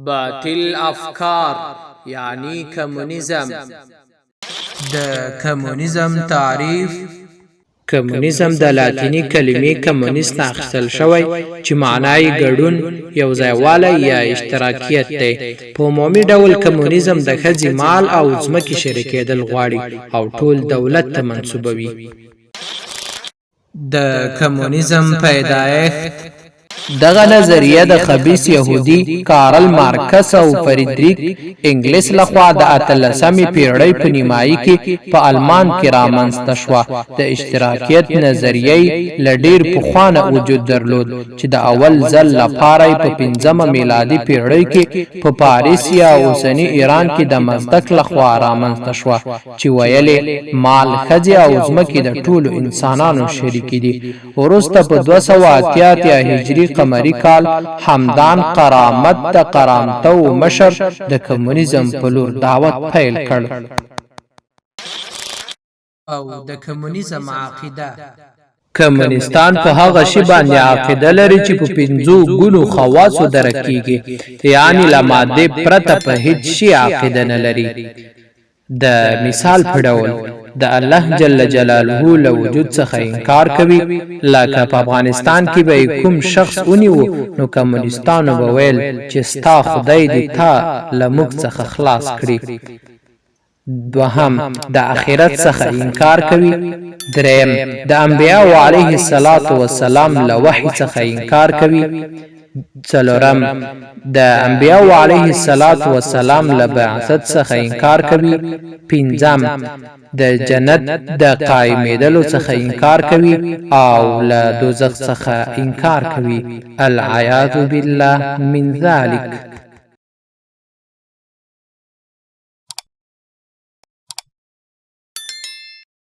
باطل افکار یعنی کمونیزم. د کمونیزم تعریف: کمونیزم د لاتینی کلمې کمونیست اخیستل شوی چې معنی ګډون، یوځایوالی یا اشتراکیت دی. په عمومي ډول کمونیزم د ښځې مال او ځمکې شریکېدل غواړي او ټول دولت ته منسوبوي. د کمونیزم پیدایښت: دغه نظریه د خبیث یهودي کارل مارکس او فریدریک انګلس لخوا د 18مې پیړۍ په نیمایي کې په آلمان کې رامنځته شوه. د اشتراکیت نظریه له ډېر پخوانه وجود درلود چې د اول ځل لپاره په 15مه میلادي پیړۍ کې په پاریس یا اوسني ایران کې د مزدک لخوا رامنځته شوه چې ویلې مال، ښځې او ځمکې د ټولو انسانانو شریکې دي. وروسته په 288 هجري قمري کال همدان کرامت د کرامتو مشر د کمونیزم په لور دعوت پیل کړ. او د کمونیزم عقیده: کمونیستان په هغه شی باندې عقیده لري چې په 5 ګونو خواصو درک کیږي، یعنی له ماده پرته په هیڅ شی عقیده نه لري. د مثال په ډول د الله جل جلاله له وجود څخه انکار کوي. لکه په افغانستان کې به کوم شخص ونیو نو کمونیستانو به ویل چې ستا خدای دې تا له موږ څخه خلاص کړي. دوهم د آخرت څخه انکار کوي. دریم د انبیاء علیه السلام له وحی څخه انکار کوي. څلورم د انبیاء علیه السلام له بعثت څخه انکار کوي. پنځم د جنت د قائمېدلو څخه انکار کوي او له دوزخ څخه انکار کوي. العیاذ بالله من ذلک.